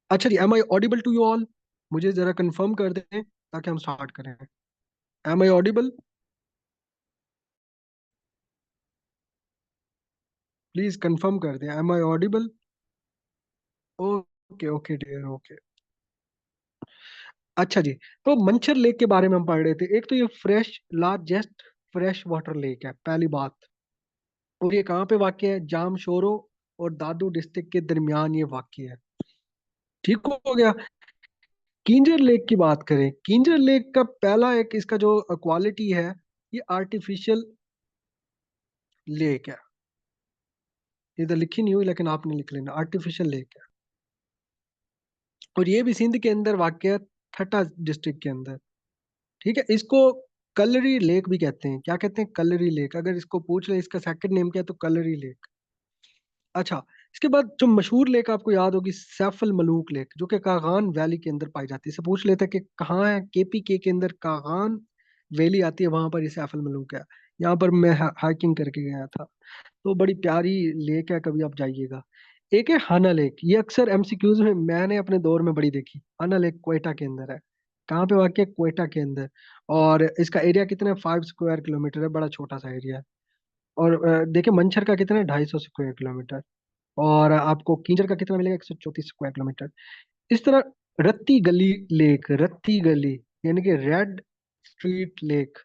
अच्छा जी, am I audible to you all? मुझे जरा कंफर्म कर दें ताकि हम स्टार्ट करें। Am I audible? Please confirm कर दें, am I audible? Okay okay dear, okay. अच्छा जी, तो मंचर लेक के बारे में हम पढ़ रहे थे। एक तो ये fresh, largest fresh water lake है, पहली बात। और ये कहाँ पे वाक़ है? जामशोरो और दादू डिस्ट्रिक्ट के दरमियान ये वाक़ है। ठीक हो गया। किंजर लेक की बात करें, किंजर लेक का पहला एक इसका जो क्वालिटी है, ये आर्टिफिशियल लेक है। इधर लिखी नहीं हुई लेकिन आपने लिख लेना, आर्टिफिशियल लेक है। और ये भी सिंध के अंदर वाक़ है, ठट्टा डिस्ट्रिक्ट के अंदर। ठीक है, इसको कलरी लेक भी कहते हैं। क्या कहते हैं? कलरी लेक। अगर इसको पूछ ले इसका सेकंड नेम क्या है, तो कलरी लेक। अच्छा, इसके बाद जो मशहूर लेक आपको याद होगी, सैफल मलूक लेक, जो कि कागान वैली के अंदर पाई जाती है। इसे पूछ लेते हैं कि कहाँ है, के अंदर कागान वैली आती है, वहां पर ये सैफल मलूक है। यहाँ पर मैं हाइकिंग करके गया था। तो बड़ी प्यारी लेक है, कभी आप जाइएगा। एक है हाना लेक, ये अक्सर एमसीक्यूज में मैंने अपने दौर में बड़ी देखी। हाना लेक क्वेटा के अंदर है। कहाँ पे वाक़ है? क्वेटा के अंदर। और इसका एरिया कितना है? 5 स्क्वायर किलोमीटर है, बड़ा छोटा सा एरिया है। और देखिए मंछर का कितना है? 250 स्क्वायर किलोमीटर। और आपको किंजर का कितना मिलेगा? 134 स्क्वायर किलोमीटर। इस तरह रत्ती गली लेक, रत्ती गली यानी कि रेड स्ट्रीट लेक,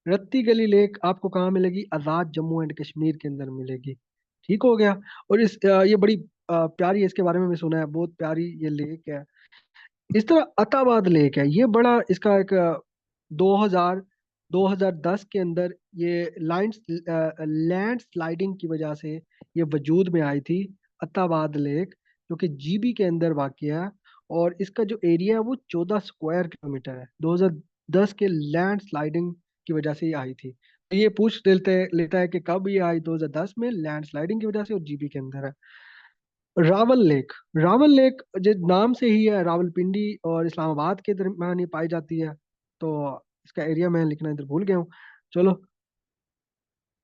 रत्ती गली लेक आपको कहाँ मिलेगी? आजाद जम्मू एंड कश्मीर के अंदर मिलेगी। ठीक हो गया। और ये बड़ी प्यारी है, इसके बारे में भी सुना है, बहुत प्यारी ये लेक है। इस तरह अताबाद लेक है, ये बड़ा इसका एक 2000 2010 के अंदर ये लैंड स्लाइडिंग की वजह से ये वजूद में आई थी। अताबाद लेक, जो कि जीबी के अंदर वाक़ है। और इसका जो एरिया है वो 14 स्क्वायर किलोमीटर है। 2010 के लैंड स्लाइडिंग की वजह से ये आई थी। तो ये पूछ लेता है कि कब ये आई? 2010 में लैंड स्लाइडिंग की वजह से, और जीबी के अंदर है। रावल लेक, रावल लेक जो नाम से ही है, रावलपिंडी और इस्लामाबाद के दरमियान ये पाई जाती है। तो इसका एरिया मैं लिखना इधर भूल गया हूँ। चलो।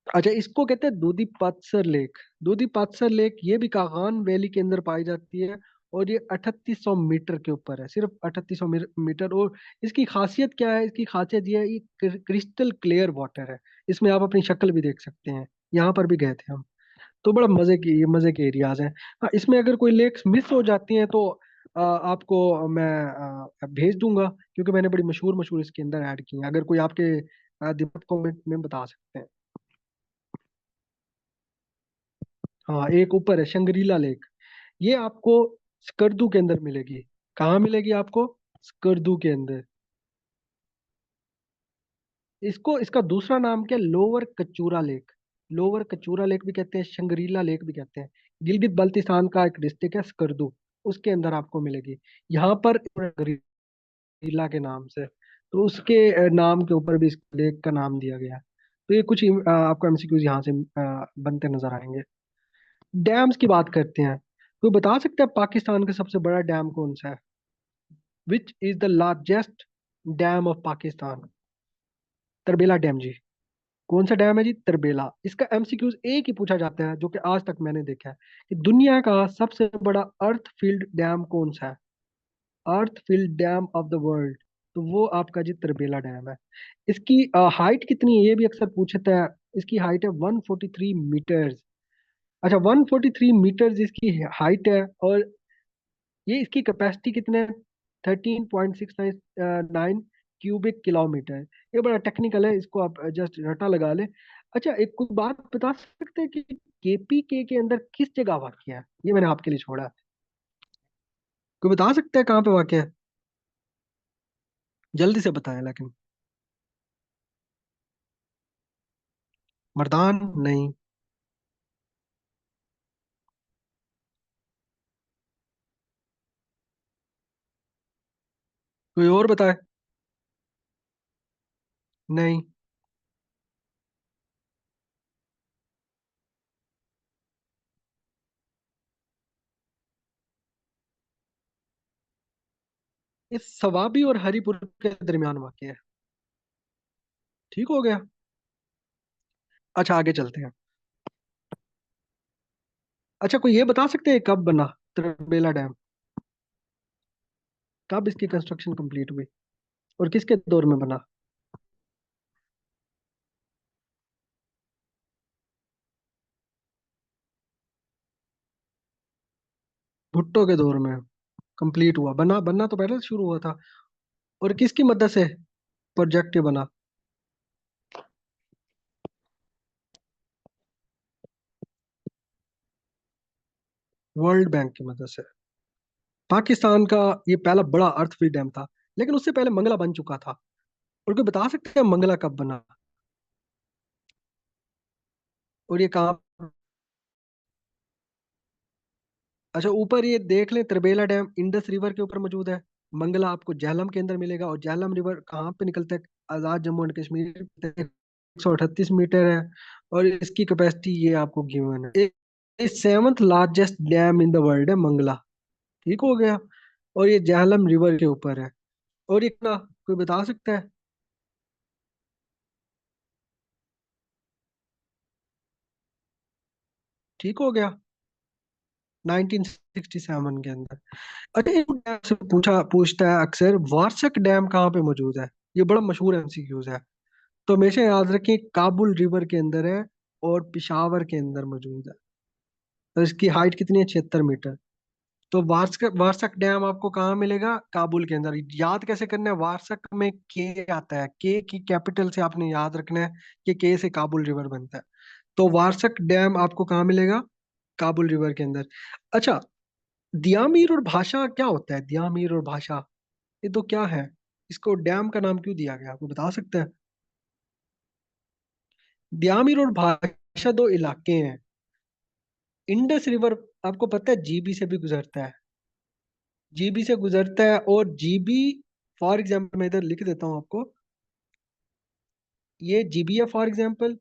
अच्छा, इसको कहते हैं दूधी पात्सर लेक। दूधी पात्सर लेक ये भी कागान वैली के अंदर पाई जाती है। और ये 3800 मीटर के ऊपर है, सिर्फ 3800 मीटर। और इसकी खासियत क्या है? इसकी खासियत ये है, ये क्रिस्टल क्लियर वाटर है। इसमें आप अपनी शक्ल भी देख सकते हैं। यहाँ पर भी गए थे हम। तो बड़ा मजे के एरियाज हैं। हाँ, इसमें अगर कोई लेक्स मिस हो जाती हैं तो आपको मैं भेज दूंगा, क्योंकि मैंने बड़ी मशहूर मशहूर इसके अंदर ऐड की हैं। अगर कोई आपके दिमाग कमेंट में बता सकते हैं। हाँ, एक ऊपर है शंग्रीला लेक। ये आपको स्कर्दू के अंदर मिलेगी। कहाँ मिलेगी आपको? स्कर्दू के अंदर। इसको इसका दूसरा नाम क्या है? Lower Kachura lake. Lower Kachura lake भी कहते हैं, शंग्रीला लेक भी कहते हैं। गिलगित बल्तिस्तान का एक डिस्ट्रिक्ट है स्कर्दू, उसके अंदर आपको मिलेगी। यहाँ पर गरीला के नाम से, तो उसके नाम के ऊपर भी इस लेक का नाम दिया गया है। तो ये कुछ आपको एमसीक्यूज यहाँ से बनते नजर आएंगे। डैम्स की बात करते हैं। कोई बता सकता है पाकिस्तान का सबसे बड़ा डैम कौन सा है? Which is the largest dam of Pakistan? Tarbela dam जी। कौन सा डैम है जी? तरबेला। इसका एमसीक्यूज एक ही पूछा जाता है, जो कि आज तक मैंने देखा है, कि दुनिया का सबसे बड़ा अर्थ फील्ड डैम कौन सा है? Earth field dam of the world, तो वो आपका जी तरबेला डैम है। इसकी हाइट कितनी है ये भी अक्सर पूछता है। इसकी हाइट है 143 मीटर्स। अच्छा, 143 मीटर्स इसकी हाइट है। और ये इसकी कैपेसिटी कितने? 13.699 क्यूबिक किलोमीटर। ये बड़ा टेक्निकल है, इसको आप जस्ट रटा लगा ले। अच्छा, एक कुछ बात बता सकते हैं कि केपीके के अंदर किस जगह वाक़ है? ये मैंने आपके लिए छोड़ा है। कोई बता सकता है कहाँ पे वाक़ है? जल्दी से बताएं लेकिन। मर्दान नहीं। कोई और बताए। नहीं। इस सवाबी और हरीपुर के दरमियान वाक़ है। ठीक हो गया। अच्छा, आगे चलते हैं। अच्छा, कोई ये बता सकते हैं कब बना तरबेला डैम? कब इसकी कंस्ट्रक्शन कंप्लीट हुई और किसके दौर में बना? भुट्टो के दौर में कंप्लीट हुआ, बना बनना तो पहले शुरू हुआ था। और किसकी मदद से प्रोजेक्ट ये बना? वर्ल्ड बैंक की मदद से। पाकिस्तान का ये पहला बड़ा अर्थफुल डैम था, लेकिन उससे पहले मंगला बन चुका था। और कोई बता सकते हैं मंगला कब बना और ये कहाँ? अच्छा, ऊपर ये देख लें, तरबेला डैम इंडस रिवर के ऊपर मौजूद है। मंगला आपको झेलम के अंदर मिलेगा, और झेलम रिवर कहाँ पे निकलता है? आजाद जम्मू एंड कश्मीर, 138 मीटर है। और इसकी कैपेसिटी ये आपको गिवन है। ये seventh largest dam in the world है मंगला। ठीक हो गया। और ये झेलम रिवर के ऊपर है। और ये ना, कोई बता सकता है? ठीक हो गया। 1967 के अंदर। अच्छा, एक डैम से पूछता है अक्सर, वार्षक डैम कहाँ पे मौजूद है? ये बड़ा मशहूर एमसीक्यूज है। तो हमेशा याद रखें, काबुल रिवर के अंदर है और पिशावर के अंदर मौजूद है। तो इसकी हाइट कितनी है? 76 मीटर। तो वार्षक वार्षक डैम आपको कहाँ मिलेगा? काबुल के अंदर। याद कैसे करना है? वार्षक में के आता है, के की कैपिटल से आपने याद रखना है कि के से काबुल रिवर बनता है। तो वार्षक डैम आपको कहाँ मिलेगा? काबुल रिवर के अंदर। अच्छा, दियामीर और भाषा क्या होता है? दियामीर और भाषा, ये तो क्या है? इसको डैम का नाम क्यों दिया गया, आपको बता सकते हैं? दियामीर और भाषा दो इलाके हैं। इंडस रिवर आपको पता है जीबी से भी गुजरता है। जीबी से गुजरता है, और जीबी, फॉर एग्जाम्पल मैं इधर लिख देता हूँ आपको। ये जीबी है फॉर एग्जाम्पल,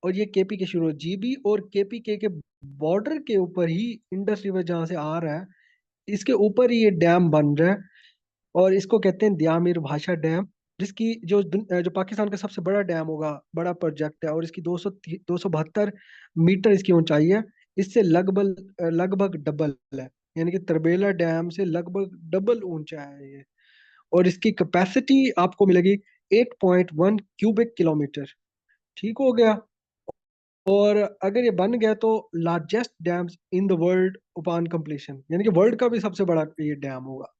और ये केपी के शुरू, जीबी और केपी के बॉर्डर के ऊपर ही इंडस रिवर जहाँ से आ रहा है, इसके ऊपर ही ये डैम बन रहा है। और इसको कहते हैं दियामिर भाषा डैम। जिसकी जो पाकिस्तान का सबसे बड़ा डैम होगा, बड़ा प्रोजेक्ट है, और इसकी 272 मीटर इसकी ऊंचाई है। इससे लगभग लगभग डबल है। यानी कि तरबेला डैम से लगभग डबल ऊंचा है ये। और इसकी कैपेसिटी आपको मिलेगी 8.1 क्यूबिक किलोमीटर। ठीक हो गया। और अगर ये बन गया तो largest dams in the world upon completion, यानी कि वर्ल्ड का भी सबसे बड़ा ये डैम होगा।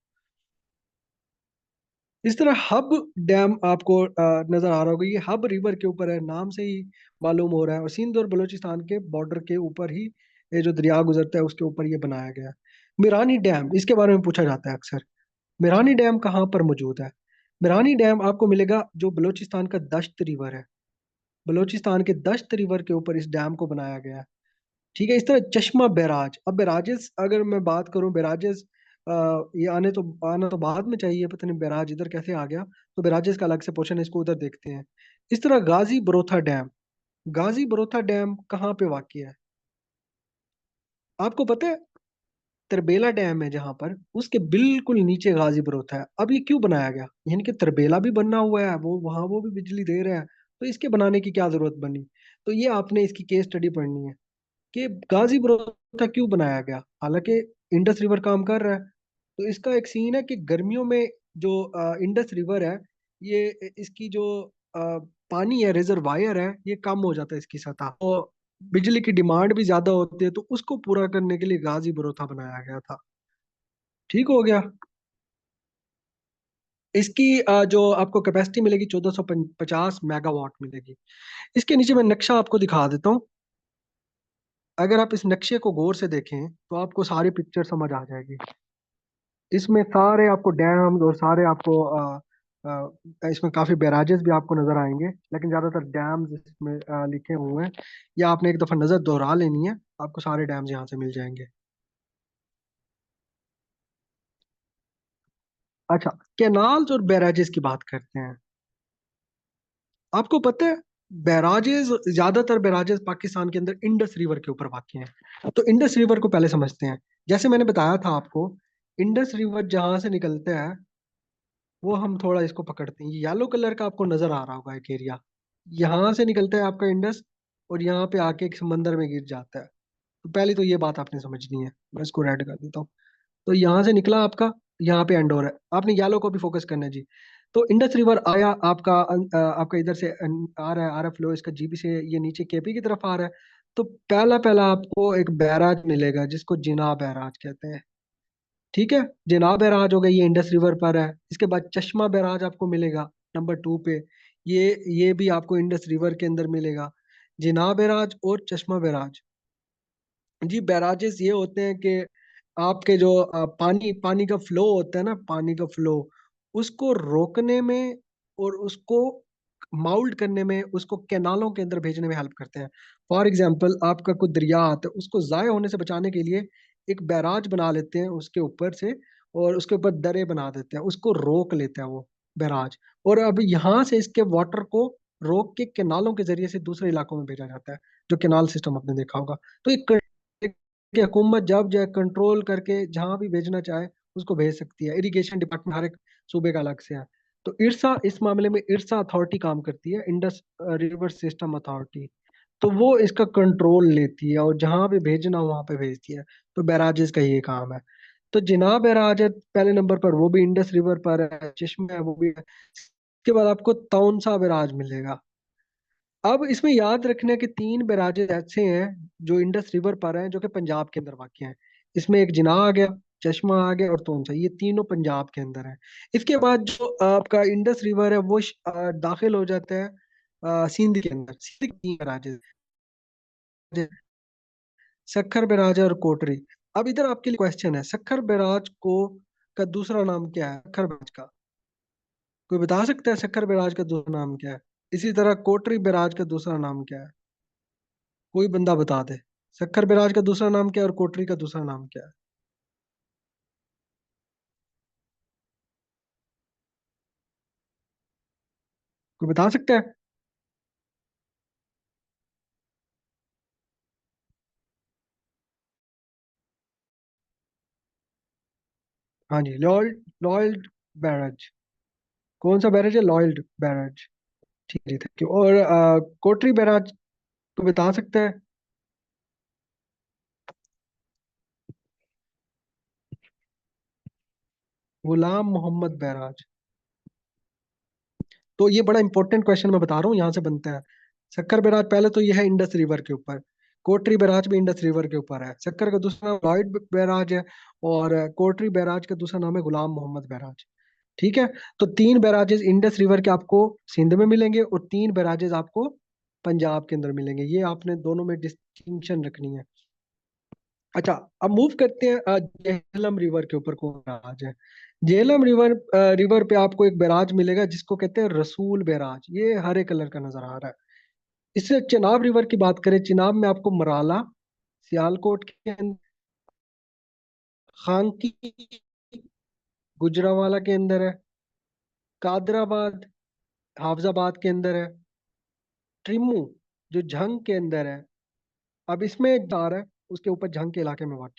इस तरह हब डैम आपको नजर आ रहा होगा। ये हब रिवर के ऊपर है, नाम से ही मालूम हो रहा है। और सिंध और बलूचिस्तान के बॉर्डर के ऊपर ही ये जो दरिया गुजरता है उसके ऊपर ये बनाया गया है। मिरानी डैम, इसके बारे में पूछा जाता है अक्सर। मिरानी डैम कहाँ पर मौजूद है? मिरानी डैम आपको मिलेगा जो बलूचिस्तान का दश्त रिवर है। बलूचिस्तान के दश्त रिवर के ऊपर इस डैम को बनाया गया है। ठीक है। इस तरह चश्मा बैराज, अब बैराजेस अगर मैं बात करूं, बैराजेस ये आना तो बाद में चाहिए, पता नहीं बैराज इधर कैसे आ गया। तो बैराजेस का अलग से पोर्शन है, इसको उधर देखते हैं। इस तरह गाजी बरोथा डैम, गाजी बरोथा डैम कहाँ पे वाक़ है? आपको पता है? तरबेला डैम है जहां पर, उसके बिल्कुल नीचे गाजी बरोथा है। अब ये क्यों बनाया गया? यानी कि तरबेला भी बनना हुआ है, वो वहां वो भी बिजली दे रहा है, तो इसके बनाने की क्या जरूरत बनी? तो ये आपने इसकी केस स्टडी पढ़नी है कि गाजी बरोदा क्यों बनाया गया, हालांकि इंडस रिवर काम कर रहा है। तो इसका एक सीन है कि गर्मियों में जो इंडस रिवर है, ये इसकी जो पानी है, रिजर्वायर है, ये कम हो जाता है इसकी सतह, तो बिजली की डिमांड भी ज्यादा होती है, तो उसको पूरा करने के लिए गाजी बरोथा बनाया गया था। ठीक हो गया। इसकी जो आपको कैपेसिटी मिलेगी 1450 मेगावाट मिलेगी। इसके नीचे मैं नक्शा आपको दिखा देता हूँ। अगर आप इस नक्शे को गौर से देखें तो आपको सारी पिक्चर समझ आ जाएगी। इसमें सारे आपको डैम्स और सारे आपको इसमें काफी बैराजेस भी आपको नजर आएंगे, लेकिन ज्यादातर डैम्स इसमें लिखे हुए हैं। या आपने एक दफा नजर दोहरा लेनी है, आपको सारे डैम्स यहाँ से मिल जाएंगे। अच्छा, कैनाल्स और बैराजेस की बात करते हैं। आपको पता है, बैराजेस, ज्यादातर बैराजेस पाकिस्तान के अंदर इंडस रिवर के ऊपर वाक़ हैं। तो इंडस रिवर को पहले समझते हैं। जैसे मैंने बताया था आपको, इंडस रिवर जहां से निकलता है, वो हम थोड़ा इसको पकड़ते हैं। ये येलो कलर का आपको नजर आ रहा होगा एक एरिया, यहाँ से निकलता है आपका इंडस, और यहाँ पे आके एक समंदर में गिर जाता है। तो पहले तो ये बात आपने समझनी है, मैं इसको रेड कर देता हूँ। तो यहाँ से निकला आपका, यहाँ पे एंडोर है, आपने येलो को भी फोकस करना है जी। तो इंडस रिवर आया आपका आपका इधर से आ रहा है, आ रहा फ्लो इसका जीबी से, ये नीचे केपी की तरफ आ रहा है। तो पहला पहला आपको एक बैराज मिलेगा जिसको जिनाब बैराज कहते हैं। ठीक है, जिनाब बैराज हो गया, ये इंडस रिवर पर है। इसके बाद चश्मा बैराज आपको मिलेगा नंबर 2 पे। ये भी आपको इंडस रिवर के अंदर मिलेगा। जिनाब बैराज और चश्मा बैराज, जी बैराजेस ये होते हैं कि आपके जो पानी पानी का फ्लो होता है ना, पानी का फ्लो उसको रोकने में और उसको माउल्ड करने में, उसको कैनालों के अंदर भेजने में हेल्प करते हैं। फॉर एग्जाम्पल आपका कोई दरिया आता है, उसको ज़ाय होने से बचाने के लिए एक बैराज बना लेते हैं उसके ऊपर से, और उसके ऊपर दरे बना देते हैं, उसको रोक लेता है वो बैराज। और अब यहाँ से इसके वाटर को रोक के कैनालों के जरिए से दूसरे इलाकों में भेजा जाता है, जो कैनाल सिस्टम आपने देखा होगा। तो एक कि हुकूमत जब जो कंट्रोल करके जहां भी भेजना चाहे उसको भेज सकती है। इरिगेशन डिपार्टमेंट हर एक सूबे का अलग से है। तो इरसा, इस मामले में इरसा अथॉरिटी काम करती है, इंडस रिवर सिस्टम अथॉरिटी। तो वो इसका कंट्रोल लेती है और जहां भी भेजना वहां पे भेजती है। तो बैराजेस का ये काम है। तो जिनाब बैराज है पहले नंबर पर, वो भी इंडस रिवर पर है। चश्मा है वो भी है। इसके बाद आपको तौनसा बैराज मिलेगा। अब इसमें याद रखना कि 3 बैराजेस ऐसे हैं जो इंडस रिवर पर हैं, जो कि पंजाब के अंदर वाक़ हैं। इसमें एक जिना आ गया, चश्मा आ गया और तोनसा, ये तीनों पंजाब के अंदर है। इसके बाद जो आपका इंडस रिवर है वो दाखिल हो जाता है सिंध के अंदर। सिंध के 3 बैराजेस, सखर बैराज है और कोटरी। अब इधर आपके लिए क्वेश्चन है, सखर बैराज को का दूसरा नाम क्या है? सखर बैराज का कोई बता सकता है? सखर बैराज का दूसरा नाम क्या है? इसी तरह कोटरी बैराज का दूसरा नाम क्या है? कोई बंदा बता दे। सक्कर बैराज का दूसरा नाम क्या है और कोटरी का दूसरा नाम क्या है? कोई बता सकता है? हाँ जी, लॉयड लॉयड बैराज। कौन सा बैराज है? Lloyd barrage. ठीक है, थैंक यू। और कोटरी बैराज को बता सकता है? गुलाम मोहम्मद बैराज। तो ये बड़ा इंपॉर्टेंट क्वेश्चन मैं बता रहा हूँ, यहाँ से बनता है। सक्कर बैराज पहले तो ये है इंडस रिवर के ऊपर। कोटरी बैराज भी इंडस रिवर के ऊपर है। सक्कर का दूसरा नाम लॉयड बैराज है। और कोटरी बैराज का दूसरा नाम है गुलाम मोहम्मद बैराज। ठीक है। तो 3 बैराजेस इंडस रिवर के आपको सिंध में मिलेंगे और 3 बैराजेस आपको पंजाब के अंदर मिलेंगे। ये आपने दोनों में डिस्टिंक्शन रखनी है। अच्छा, अब मूव करते हैं झेलम रिवर के ऊपर। कौन बैराज है? झेलम रिवर रिवर पे आपको एक बैराज मिलेगा जिसको कहते हैं रसूल बैराज। ये हरे कलर का नजर आ रहा है। इससे चिनाब रिवर की बात करें, चिनाब में आपको मराला, सियालकोट के अंदर, खांकी गुजरावाला के अंदर है, कादराबाद हाफजाबाद के अंदर है, ट्रिमू जो झंग के अंदर है। अब इसमें जा रहा है उसके ऊपर झंग के इलाके में वाक़